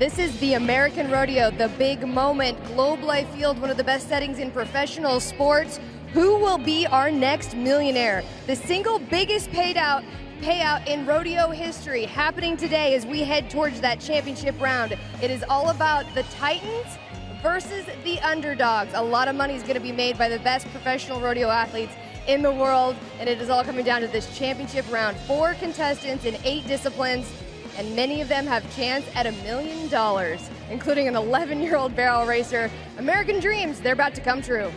This is the American Rodeo, the big moment. Globe Life Field, one of the best settings in professional sports. Who will be our next millionaire? The single biggest payout in rodeo history happening today as we head towards that championship round. It is all about the Titans versus the underdogs. A lot of money is going to be made by the best professional rodeo athletes in the world, and it is all coming down to this championship round. 4 contestants in 8 disciplines, and many of them have chance at $1 million, including an 11-year-old barrel racer. American dreams, they're about to come true.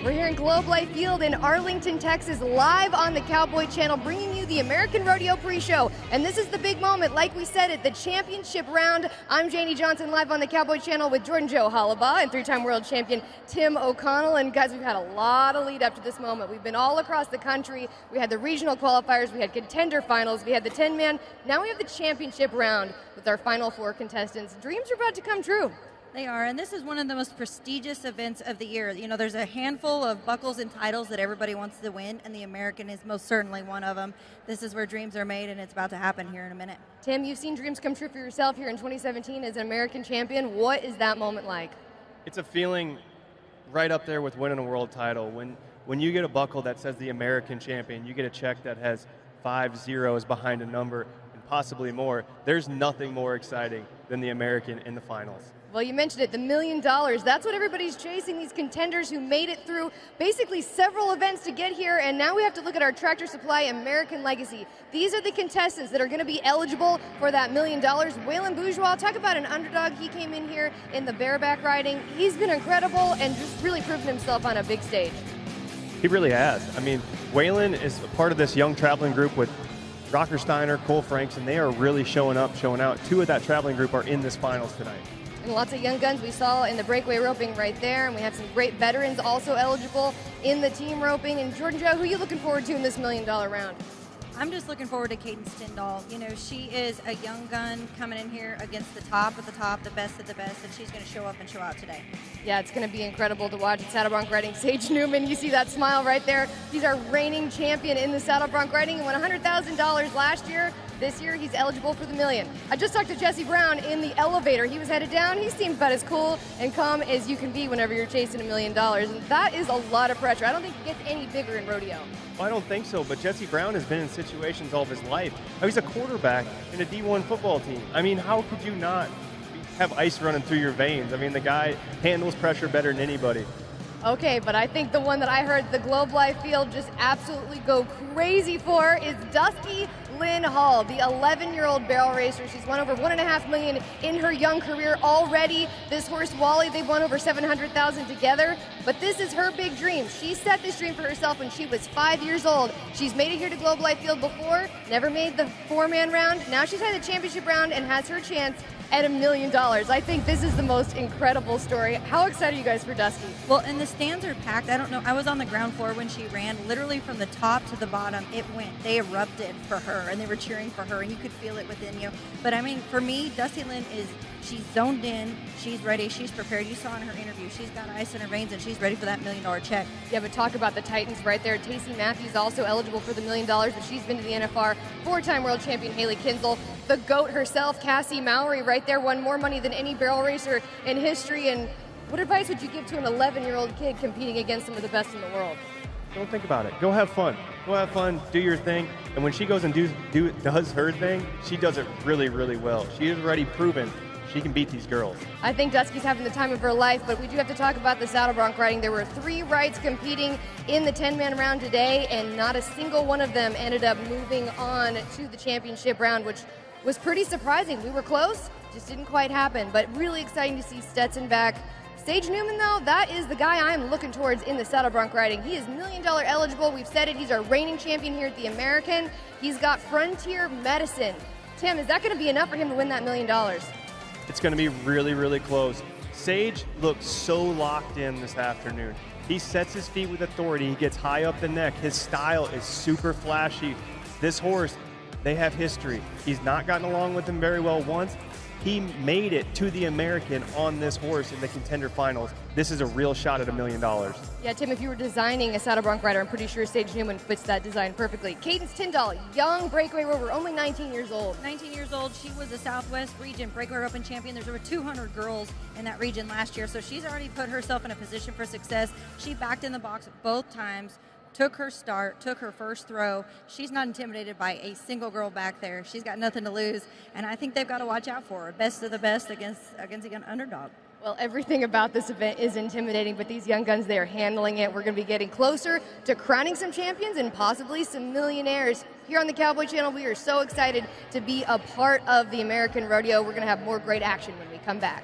We're here in Globe Life Field in Arlington, Texas, live on the Cowboy Channel, bringing you the American Rodeo pre-show. And this is the big moment, like we said, at the championship round. I'm Janie Johnson, live on the Cowboy Channel with Jordan Joe Hollabaugh and 3-time world champion Tim O'Connell. And guys, we've had a lot of lead up to this moment. We've been all across the country. We had the regional qualifiers, we had contender finals, we had the 10-man. Now we have the championship round with our final 4 contestants. Dreams are about to come true. They are, and this is one of the most prestigious events of the year. You know, there's a handful of buckles and titles that everybody wants to win, and the American is most certainly one of them. This is where dreams are made, and it's about to happen here in a minute. Tim, you've seen dreams come true for yourself here in 2017 as an American champion. What is that moment like? It's a feeling right up there with winning a world title. When you get a buckle that says the American champion, you get a check that has 5 zeros behind a number and possibly more. There's nothing more exciting than the American in the finals. Well, you mentioned it, the $1 million. That's what everybody's chasing, these contenders who made it through basically several events to get here, and now we have to look at our Tractor Supply American Legacy. These are the contestants that are going to be eligible for that $1 million. Waylon Bourgeois, talk about an underdog. He came in here in the bareback riding. He's been incredible and just really proven himself on a big stage. He really has. I mean, Waylon is a part of this young traveling group with Rocker Steiner, Cole Franks, and they are really showing up, showing out. 2 of that traveling group are in this finals tonight. And lots of young guns we saw in the breakaway roping right there, and we have some great veterans also eligible in the team roping. And Jordan Joe, who are you looking forward to in this $1 million round? I'm just looking forward to Kaden Stendal. You know, she is a young gun coming in here against the top of the top, the best of the best, and she's going to show up and show out today. Yeah, it's going to be incredible to watch at Saddle Bronc Riding. Sage Newman, you see that smile right there. He's our reigning champion in the Saddle Bronc Riding and won $100,000 last year. This year, he's eligible for the $1 million. I just talked to Jesse Brown in the elevator. He was headed down. He seemed about as cool and calm as you can be whenever you're chasing $1 million. And that is a lot of pressure. I don't think it gets any bigger in rodeo. Well, I don't think so, but Jesse Brown has been in situations all of his life. He's a quarterback in a D1 football team. I mean, how could you not have ice running through your veins? I mean, the guy handles pressure better than anybody. Okay, but I think the one that I heard the Globe Life Field just absolutely go crazy for is Dusty Lynn Hall, the 11-year-old barrel racer. She's won over $1.5 million in her young career already. This horse, Wally, they've won over $700,000 together. But this is her big dream. She set this dream for herself when she was 5 years old. She's made it here to Globe Life Field before, never made the 4-man round. Now she's had the championship round and has her chance at $1 million. I think this is the most incredible story. How excited are you guys for Dusty? Well, and the stands are packed. I don't know. I was on the ground floor when she ran. Literally from the top to the bottom, it went. They erupted for her, and they were cheering for her, and you could feel it within you. But, I mean, for me, Dusty Lynn she's zoned in. She's ready. She's prepared. You saw in her interview, she's got ice in her veins, and she's ready for that $1 million check. Yeah, but talk about the Titans right there. Tacey Matthews also eligible for the $1 million, but she's been to the NFR. 4-time world champion Haley Kinsel. The GOAT herself, Cassie Mowry, right there, won more money than any barrel racer in history. And what advice would you give to an 11-year-old kid competing against some of the best in the world? Don't think about it. Go have fun. Go have fun. Do your thing. And when she goes and does her thing, she does it really, really well. She has already proven she can beat these girls. I think Dusty's having the time of her life, but we do have to talk about the Saddle Bronc riding. There were 3 rides competing in the 10-man round today, and not a single one of them ended up moving on to the championship round, which was pretty surprising. We were close, just didn't quite happen, but really exciting to see Stetson back. Sage Newman, though, that is the guy I'm looking towards in the Saddle Bronc riding. He is $1 million eligible. We've said it. He's our reigning champion here at the American. He's got Frontier Medicine. Tim, is that going to be enough for him to win that $1 million? It's going to be really, really close. Sage looks so locked in this afternoon. He sets his feet with authority. He gets high up the neck. His style is super flashy. This horse, they have history. He's not gotten along with him very well once. He made it to the American on this horse in the contender finals. This is a real shot at $1 million. Yeah, Tim, if you were designing a saddle bronc rider, I'm pretty sure Sage Newman fits that design perfectly. Cadence Tyndall, young breakaway rover, only 19 years old. 19 years old. She was a Southwest region breakaway open champion. There's over 200 girls in that region last year, so she's already put herself in a position for success. She backed in the box both times. Took her start, took her first throw. She's not intimidated by a single girl back there. She's got nothing to lose, and I think they've got to watch out for her. Best of the best against an underdog. Well, everything about this event is intimidating, but these young guns, they are handling it. We're going to be getting closer to crowning some champions and possibly some millionaires. Here on the Cowboy Channel, we are so excited to be a part of the American Rodeo. We're going to have more great action when we come back.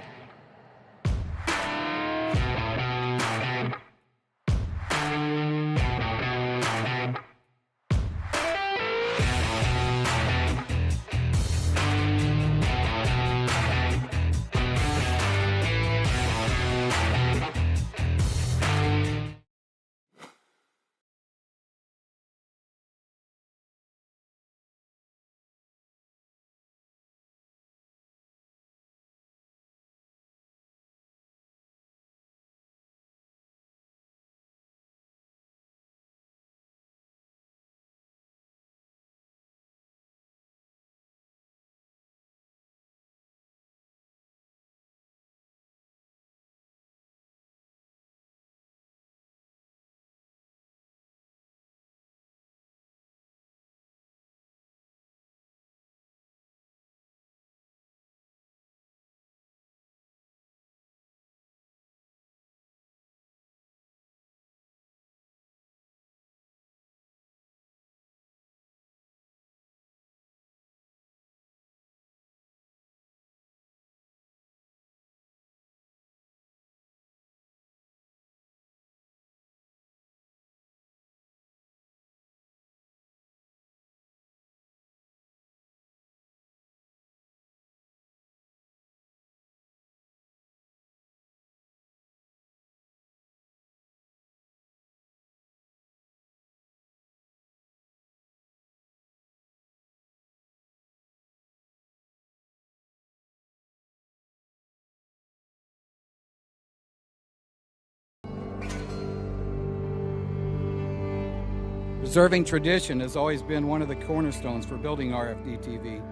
Preserving tradition has always been one of the cornerstones for building RFD-TV.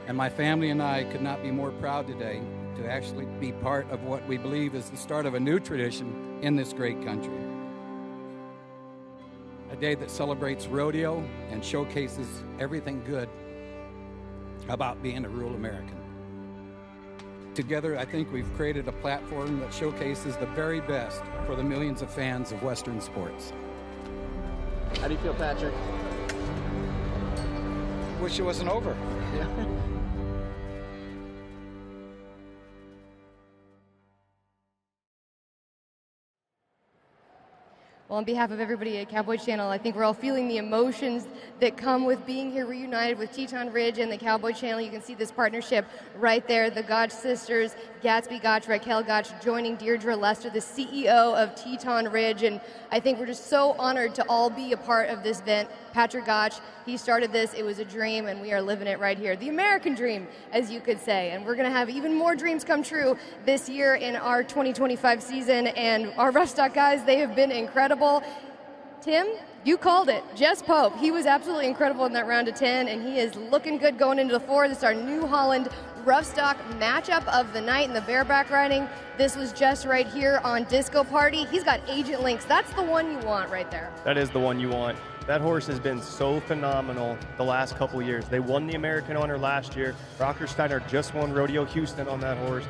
And my family and I could not be more proud today to actually be part of what we believe is the start of a new tradition in this great country. A day that celebrates rodeo and showcases everything good about being a rural American. Together, I think we've created a platform that showcases the very best for the millions of fans of Western sports. How do you feel, Patrick? Wish it wasn't over. Yeah. Well, on behalf of everybody at Cowboy Channel, I think we're all feeling the emotions that come with being here reunited with Teton Ridge and the Cowboy Channel. You can see this partnership right there. The Gotch sisters, Gatsby Gotch, Raquel Gotch, joining Deirdre Lester, the CEO of Teton Ridge. And I think we're just so honored to all be a part of this event. Patrick Gotch, he started this. It was a dream, and we are living it right here. The American dream, as you could say. And we're going to have even more dreams come true this year in our 2025 season. And our Rough Stock guys, they have been incredible. Tim, you called it. Jess Pope, he was absolutely incredible in that round of 10, and he is looking good going into the 4. This is our New Holland Rough Stock matchup of the night in the bareback riding. This was just right here on Disco Party. He's got Agent Links. That's the one you want right there. That is the one you want. That horse has been so phenomenal the last couple years. They won the American Honor last year. Rocker Steiner just won Rodeo Houston on that horse.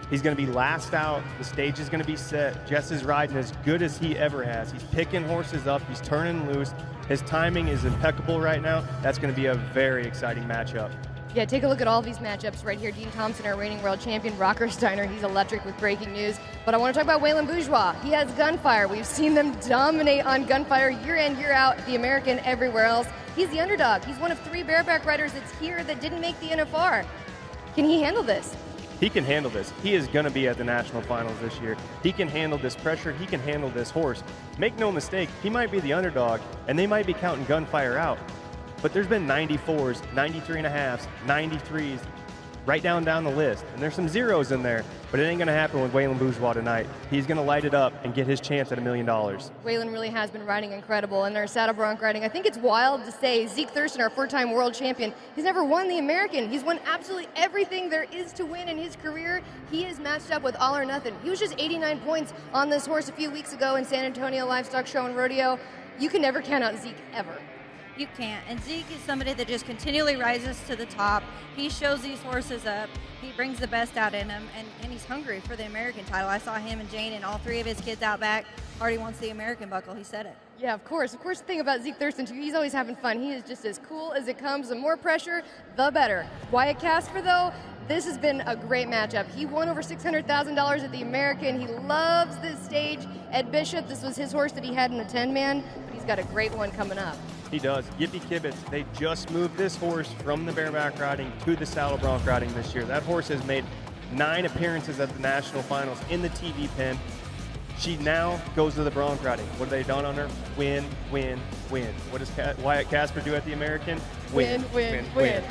He's going to be last out. The stage is going to be set. Jess is riding as good as he ever has. He's picking horses up. He's turning loose. His timing is impeccable right now. That's going to be a very exciting matchup. Yeah, take a look at all these matchups right here. Dean Thompson, our reigning world champion. Rocker Steiner, he's electric with breaking news. But I want to talk about Waylon Bourgeois. He has Gunfire. We've seen them dominate on Gunfire year in, year out, the American everywhere else. He's the underdog. He's one of 3 bareback riders that's here that didn't make the NFR. Can he handle this? He can handle this. He is going to be at the national finals this year. He can handle this pressure. He can handle this horse. Make no mistake, he might be the underdog, and they might be counting Gunfire out. But there's been 94s, 93.5s, 93s. right down the list. And there's some zeros in there, but it ain't going to happen with Waylon Bourgeois tonight. He's going to light it up and get his chance at $1 million. Waylon really has been riding incredible, and our saddle bronc riding. I think it's wild to say Zeke Thurston, our four-time world champion, he's never won the American. He's won absolutely everything there is to win in his career. He is matched up with all or nothing. He was just 89 points on this horse a few weeks ago in San Antonio Livestock Show and Rodeo. You can never count out Zeke ever. You can't. And Zeke is somebody that just continually rises to the top. He shows these horses up. He brings the best out in them, and he's hungry for the American title. I saw him and Jane and all three of his kids out back. Hardy wants the American buckle. He said it. Yeah, of course. Of course, the thing about Zeke Thurston, too, he's always having fun. He is just as cool as it comes. The more pressure, the better. Wyatt Casper, though, this has been a great matchup. He won over $600,000 at the American. He loves this stage. Ed Bishop, this was his horse that he had in the 10-man, but he's got a great one coming up. He does. Yippee Kibitz, they just moved this horse from the bareback riding to the saddle bronc riding this year. That horse has made 9 appearances at the national finals in the TV pen. She now goes to the bronc riding. What have they done on her? Win, win, win. What does Wyatt Casper do at the American? Win, win, win.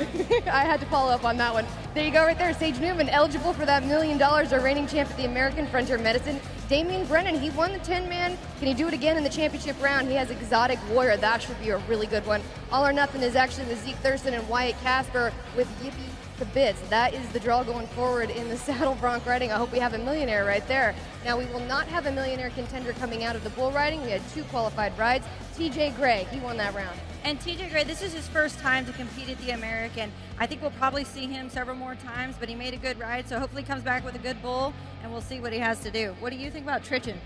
I had to follow up on that one. There you go right there. Sage Newman, eligible for that $1 million, our reigning champ at the American Frontier Medicine. Damian Brennan, he won the 10-man. Can he do it again in the championship round? He has Exotic Warrior. That should be a really good one. All or Nothing is actually with Zeke Thurston and Wyatt Casper with Yippee Kibitz. That is the draw going forward in the saddle bronc riding. I hope we have a millionaire right there. Now, we will not have a millionaire contender coming out of the bull riding. We had 2 qualified rides. TJ Gray, he won that round. And TJ Gray, this is his first time to compete at the American. I think we'll probably see him several more times, but he made a good ride, so hopefully he comes back with a good bull, and we'll see what he has to do. What do you think about Trichin?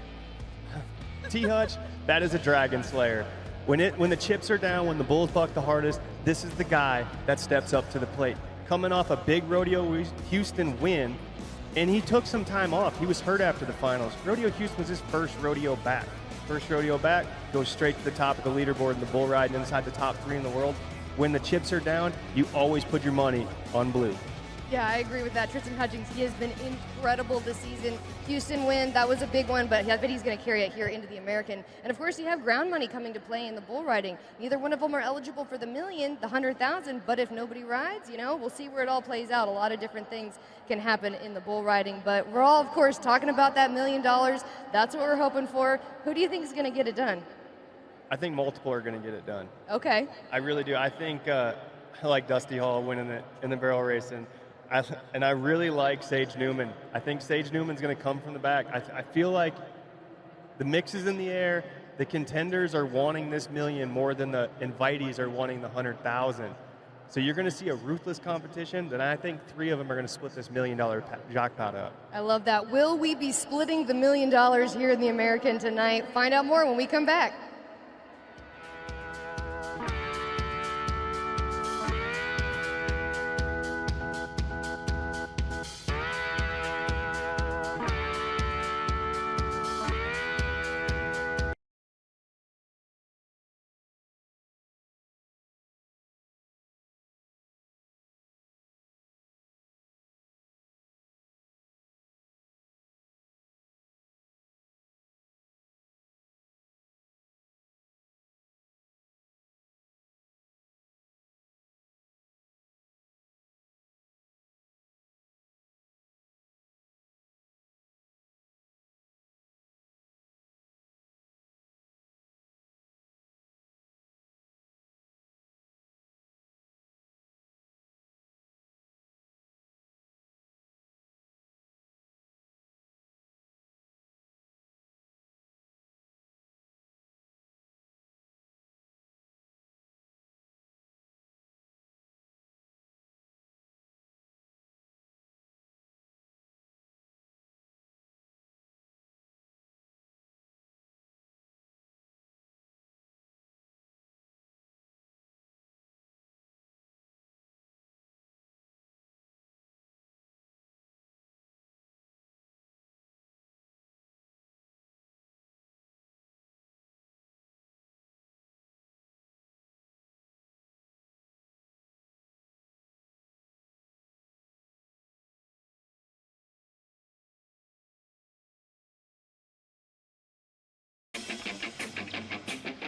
T-Hutch, that is a dragon slayer. When the chips are down, when the bulls buck the hardest, this is the guy that steps up to the plate. Coming off a big Rodeo Houston win, and he took some time off. He was hurt after the finals. Rodeo Houston was his first rodeo back. First rodeo back, goes straight to the top of the leaderboard in the bull ride and inside the top 3 in the world. When the chips are down, you always put your money on blue. Yeah, I agree with that. Tristan Hutchings, he has been incredible this season. Houston win, that was a big one, but I bet he's going to carry it here into the American. And of course, you have ground money coming to play in the bull riding. Neither one of them are eligible for the $1 million, the 100,000, but if nobody rides, we'll see where it all plays out. A lot of different things can happen in the bull riding, but we're all, of course, talking about that $1 million. That's what we're hoping for. Who do you think is going to get it done? I think multiple are going to get it done. Okay. I really do. I think I like Dusty Hall winning it in the barrel race, and I really like Sage Newman. I think Sage Newman's going to come from the back. I feel like the mix is in the air. The contenders are wanting this $1 million more than the invitees are wanting the 100,000. So you're going to see a ruthless competition, and I think 3 of them are going to split this $1 million jackpot up. I love that. Will we be splitting the $1 million here in the American tonight? Find out more when we come back.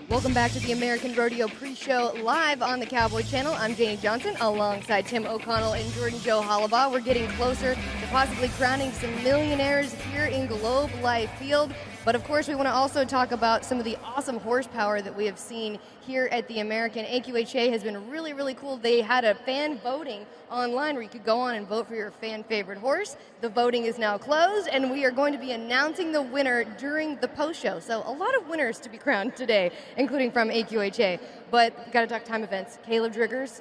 Welcome back to the American Rodeo Pre-Show live on the Cowboy Channel. I'm Janie Johnson alongside Tim O'Connell and Jordan Joe Hollabaugh. We're getting closer to possibly crowning some millionaires here in Globe Life Field. But of course, we want to also talk about some of the awesome horsepower that we have seen here at the American. AQHA has been really, really cool. They had a fan voting online where you could go on and vote for your fan favorite horse. The voting is now closed, and we are going to be announcing the winner during the post show. So a lot of winners to be crowned today, including from AQHA. But got to talk time events. Caleb Driggers,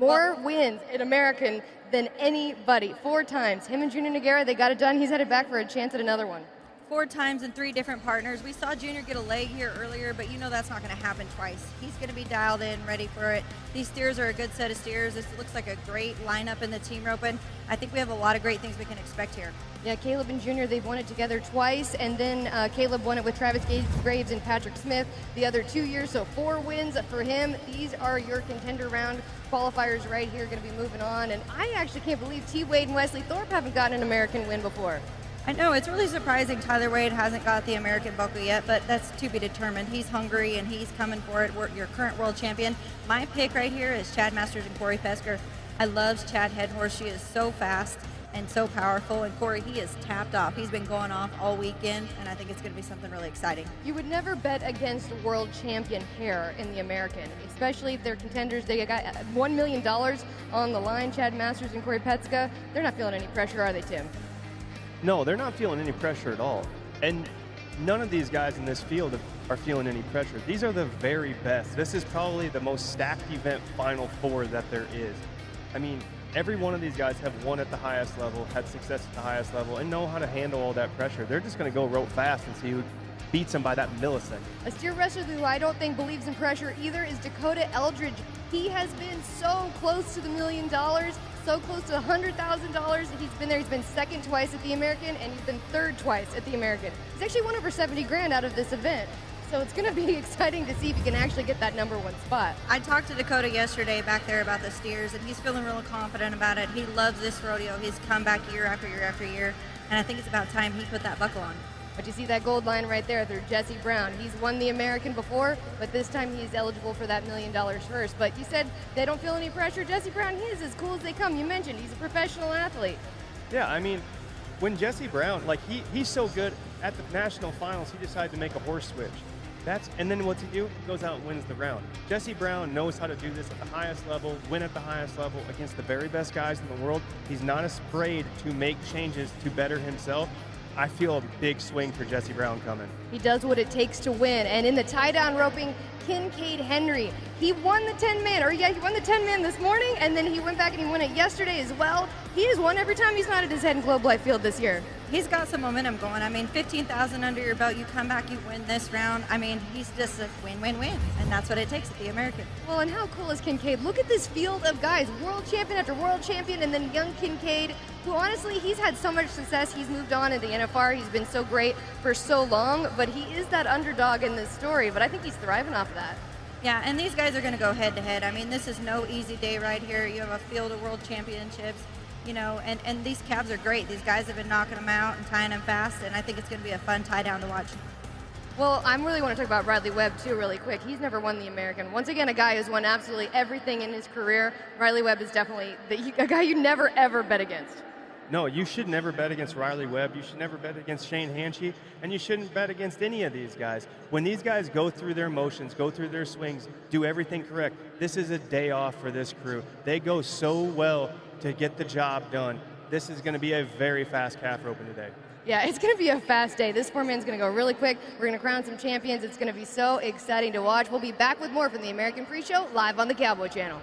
more wins in American than anybody. 4 times. Him and Junior Noguera, they got it done. He's headed back for a chance at another one. 4 times in 3 different partners. We saw Junior get a leg here earlier, but you know that's not going to happen twice. He's going to be dialed in, ready for it. These steers are a good set of steers. This looks like a great lineup in the team roping. I think we have a lot of great things we can expect here. Yeah, Caleb and Junior, they've won it together twice, and then Caleb won it with Travis Graves and Patrick Smith the other 2 years, so 4 wins for him. These are your contender round qualifiers right here, going to be moving on, and I actually can't believe T. Wade and Wesley Thorpe haven't gotten an American win before. I know, it's really surprising Tyler Wade hasn't got the American buckle yet, but that's to be determined. He's hungry and he's coming for it. Your current world champion. My pick right here is Chad Masters and Corey Pesker. I love Chad Headhorse. She is so fast and so powerful, and Corey, he is tapped off. He's been going off all weekend, and I think it's going to be something really exciting. You would never bet against world champion Hare in the American, especially if they're contenders. They got $1 million on the line. Chad Masters and Corey Petzka, they're not feeling any pressure, are they, Tim? No, they're not feeling any pressure at all. And none of these guys in this field are feeling any pressure. These are the very best. This is probably the most stacked event Final Four that there is. I mean, every one of these guys have won at the highest level, had success at the highest level, and know how to handle all that pressure. They're just going to go rope fast and see who beats them by that millisecond. A steer wrestler who I don't think believes in pressure either is Dakota Eldridge. He has been so close to the $1 million, so close to $100,000. He's been there. He's been second twice at the American, and he's been third twice at the American. He's actually won over 70 grand out of this event. So it's going to be exciting to see if he can actually get that #1 spot. I talked to Dakota yesterday back there about the steers, and he's feeling real confident about it. He loves this rodeo. He's come back year after year after year, and I think it's about time he put that buckle on. But you see that gold line right there through Jesse Brown. He's won the American before, but this time he's eligible for that $1 million first. But you said they don't feel any pressure. Jesse Brown, he is as cool as they come. You mentioned he's a professional athlete. Yeah, I mean, when Jesse Brown, like he's so good at the national finals, he decided to make a horse switch. And then what's he do? He goes out and wins the round. Jesse Brown knows how to do this at the highest level, win at the highest level against the very best guys in the world. He's not afraid to make changes to better himself. I feel a big swing for Jesse Brown coming. He does what it takes to win. And in the tie-down roping, Kincaid Henry, he won the 10-man, he won the 10-man this morning, and then he went back and he won it yesterday as well. He has won every time he's nodded his head in Globe Life Field this year. He's got some momentum going. I mean, 15,000 under your belt, you come back, you win this round. I mean, he's just a win-win-win, and that's what it takes at the American. Well, and how cool is Kincaid? Look at this field of guys, world champion after world champion, and then young Kincaid, who honestly, he's had so much success. He's moved on in the NFR. He's been so great for so long, but he is that underdog in this story, but I think he's thriving off of that. Yeah, and these guys are going to go head-to-head. I mean, this is no easy day right here. You have a field of world championships. You know, and these calves are great. These guys have been knocking them out and tying them fast, and I think it's going to be a fun tie down to watch. Well, I really want to talk about Riley Webb, too, really quick. He's never won the American. Once again, a guy who's won absolutely everything in his career. Riley Webb is definitely a guy you never, ever bet against. No, you should never bet against Riley Webb. You should never bet against Shane Hanchey, and you shouldn't bet against any of these guys. When these guys go through their motions, go through their swings, do everything correct, this is a day off for this crew. They go so well to get the job done. This is going to be a very fast calf roping today. Yeah, it's going to be a fast day. This 4-man's going to go really quick. We're going to crown some champions. It's going to be so exciting to watch. We'll be back with more from the American Pre-Show live on the Cowboy Channel.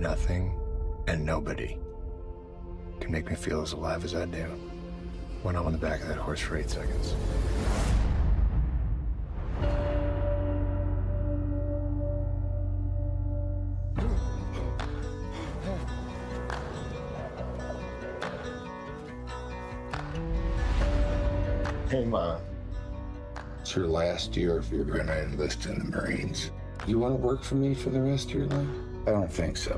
Nothing and nobody can make me feel as alive as I do when I'm on the back of that horse for 8 seconds. Hey, Ma. It's your last year if you're going to enlist in the Marines. You want to work for me for the rest of your life? I don't think so.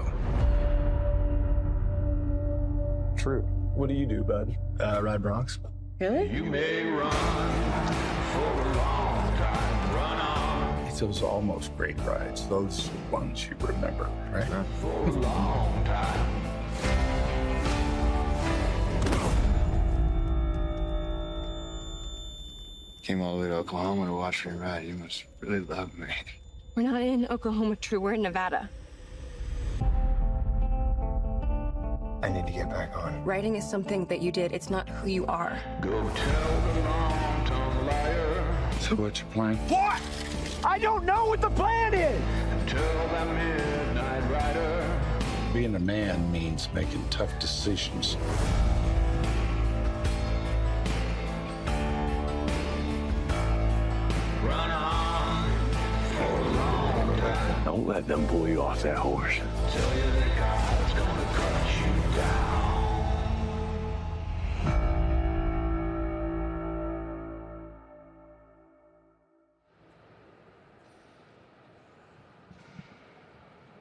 True. What do you do, bud? Ride broncs. Really? You may run for a long time, run on It's those almost great rides. Those ones you remember, right? for a long time. Came all the way to Oklahoma to watch me ride. You must really love me. We're not in Oklahoma, True. We're in Nevada. I need to get back on. Writing is something that you did. It's not who you are. Go tell the long-tongued liar, So what's your plan? What? I don't know what the plan is! tell that midnight rider. Being a man means making tough decisions. Run on for a long time. Don't let them pull you off that horse. Tell you that God's gonna cut you down.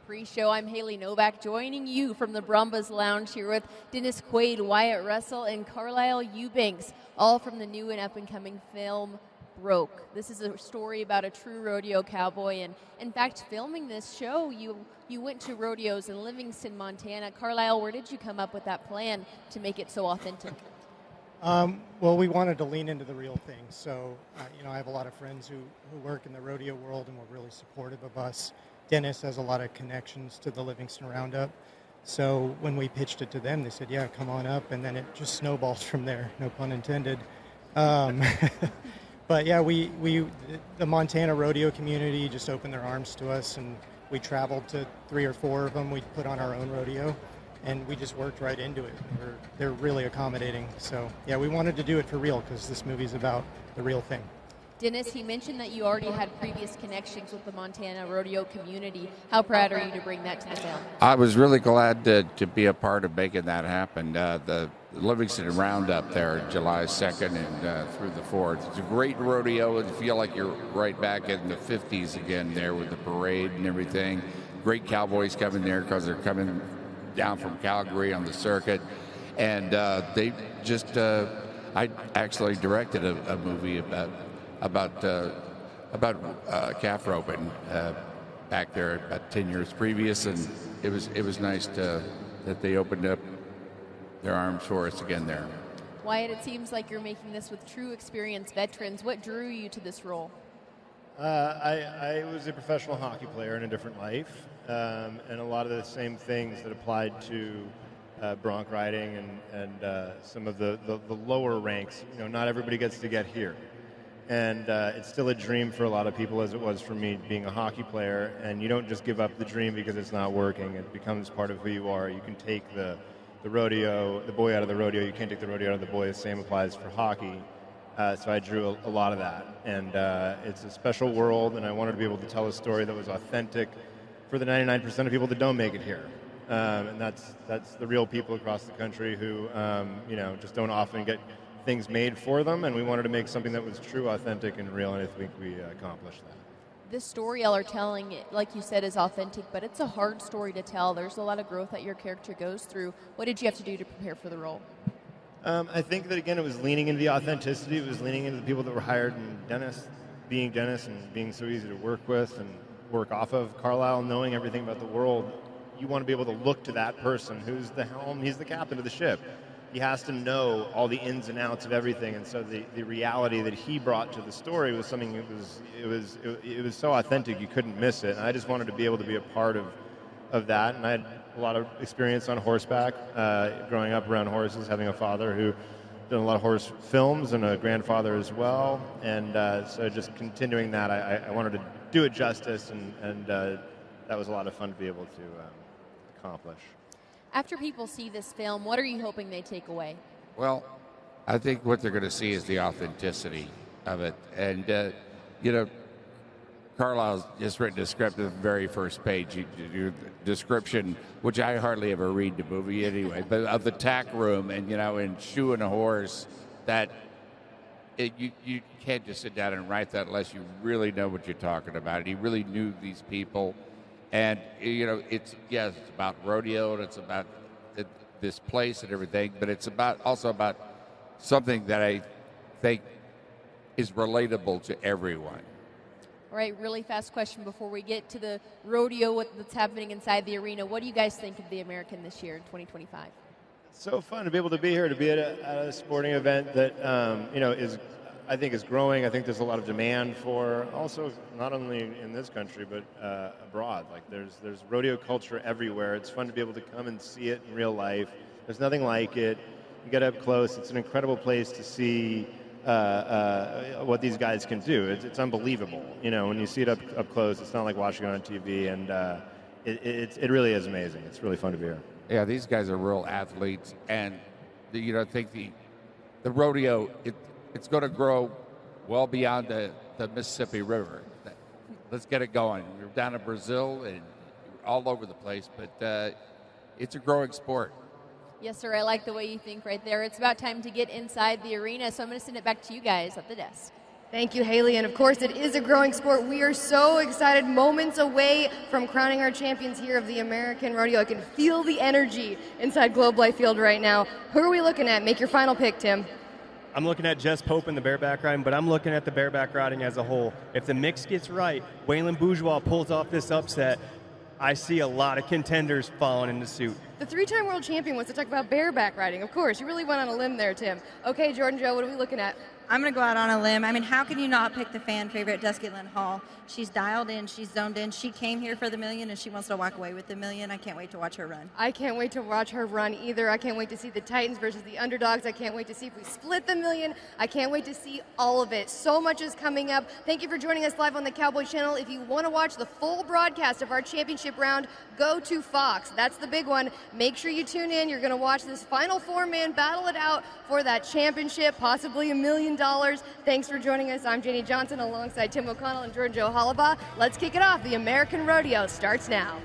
Pre-show, I'm Haley Novak, joining you from the Brumbas Lounge here with Dennis Quaid, Wyatt Russell, and Carlisle Eubanks, all from the new and up-and-coming film Broke. This is a story about a true rodeo cowboy, and in fact, filming this show, you went to rodeos in Livingston, Montana. Carlisle, where did you come up with that plan to make it so authentic? Well, we wanted to lean into the real thing. So, I have a lot of friends who work in the rodeo world and were really supportive of us. Dennis has a lot of connections to the Livingston Roundup. So when we pitched it to them, they said, yeah, come on up. And then it just snowballed from there, no pun intended. But yeah, the Montana rodeo community just opened their arms to us, and we traveled to 3 or 4 of them. We put on our own rodeo, and we just worked right into it. They're really accommodating. So yeah, we wanted to do it for real because this movie's about the real thing. Dennis, he mentioned that you already had previous connections with the Montana rodeo community. How proud are you to bring that to the film? I was really glad to be a part of making that happen. The Livingston Roundup there, July 2nd and through the 4th. It's a great rodeo. You feel like you're right back in the 50s again there with the parade and everything. Great cowboys coming there because they're coming down from Calgary on the circuit. And they just, I actually directed a movie about calf roping back there about 10 years previous, and it was nice that they opened up their arms for us again there. Wyatt, it seems like you're making this with true experienced veterans. What drew you to this role? I was a professional hockey player in a different life, and a lot of the same things that applied to bronc riding and some of the lower ranks. Not everybody gets to get here. And it's still a dream for a lot of people, as it was for me being a hockey player. And you don't just give up the dream because it's not working. It becomes part of who you are. You can take the rodeo, the boy out of the rodeo. You can't take the rodeo out of the boy. The same applies for hockey. So I drew a lot of that. And it's a special world, and I wanted to be able to tell a story that was authentic for the 99% of people that don't make it here. And that's the real people across the country who just don't often get things made for them, and we wanted to make something that was true, authentic, and real, and I think we accomplished that. This story y'all are telling, like you said, is authentic, but it's a hard story to tell. There's a lot of growth that your character goes through. What did you have to do to prepare for the role? I think that, again, it was leaning into the authenticity. It was leaning into the people that were hired, and Dennis being so easy to work with and work off of. Carlisle knowing everything about the world. You want to be able to look to that person who's the helm. He's the captain of the ship. He has to know all the ins and outs of everything, and so the reality that he brought to the story was something it was so authentic you couldn't miss it. And I just wanted to be able to be a part of that. And I had a lot of experience on horseback, growing up around horses, having a father who done a lot of horse films and a grandfather as well. And so just continuing that, I wanted to do it justice, and that was a lot of fun to be able to accomplish. After people see this film, what are you hoping they take away? Well, I think what they're going to see is the authenticity of it. And, you know, Carlisle's just written a script at the very first page, your description, which I hardly ever read the movie anyway, but of the tack room and, you know, and shoeing a horse, that you can't just sit down and write that unless you really know what you're talking about. And he really knew these people. And, you know, it's about rodeo and it's about this place and everything, but it's also about something that I think is relatable to everyone. All right, really fast question before we get to the rodeo, what's happening inside the arena. What do you guys think of the American this year in 2025? It's so fun to be able to be here, to be at a sporting event that, you know, I think is growing. I think there's a lot of demand for, also not only in this country, but abroad. Like there's rodeo culture everywhere. It's fun to be able to come and see it in real life. There's nothing like it. You get up close. It's an incredible place to see what these guys can do. It's unbelievable. You know, when you see it up close, it's not like watching it on TV, and it really is amazing. It's really fun to be here. Yeah, these guys are real athletes, and you know, I think the rodeo it's going to grow well beyond the Mississippi River. Let's get it going. We're down in Brazil and all over the place, but it's a growing sport. Yes, sir. I like the way you think right there. It's about time to get inside the arena, so I'm going to send it back to you guys at the desk. Thank you, Haley. And of course, it is a growing sport. We are so excited, moments away from crowning our champions here of the American Rodeo. I can feel the energy inside Globe Life Field right now. Who are we looking at? Make your final pick, Tim. I'm looking at Jess Pope in the bareback riding, but I'm looking at the bareback riding as a whole. If the mix gets right, Waylon Bourgeois pulls off this upset, I see a lot of contenders following in the suit. The three-time world champion wants to talk about bareback riding. Of course, you really went on a limb there, Tim. Okay, Jordan Joe, what are we looking at? I'm going to go out on a limb. I mean, how can you not pick the fan favorite, Dusty Lynn Hall? She's dialed in. She's zoned in. She came here for the million, and she wants to walk away with the million. I can't wait to watch her run. I can't wait to watch her run either. I can't wait to see the Titans versus the underdogs. I can't wait to see if we split the million. I can't wait to see all of it. So much is coming up. Thank you for joining us live on the Cowboy Channel. If you want to watch the full broadcast of our championship round, go to Fox. That's the big one. Make sure you tune in. You're going to watch this final four-man battle it out for that championship, possibly $1 million. Thanks for joining us. I'm Janie Johnson alongside Tim O'Connell and Jordan Joe Hollabaugh. Let's kick it off. The American Rodeo starts now.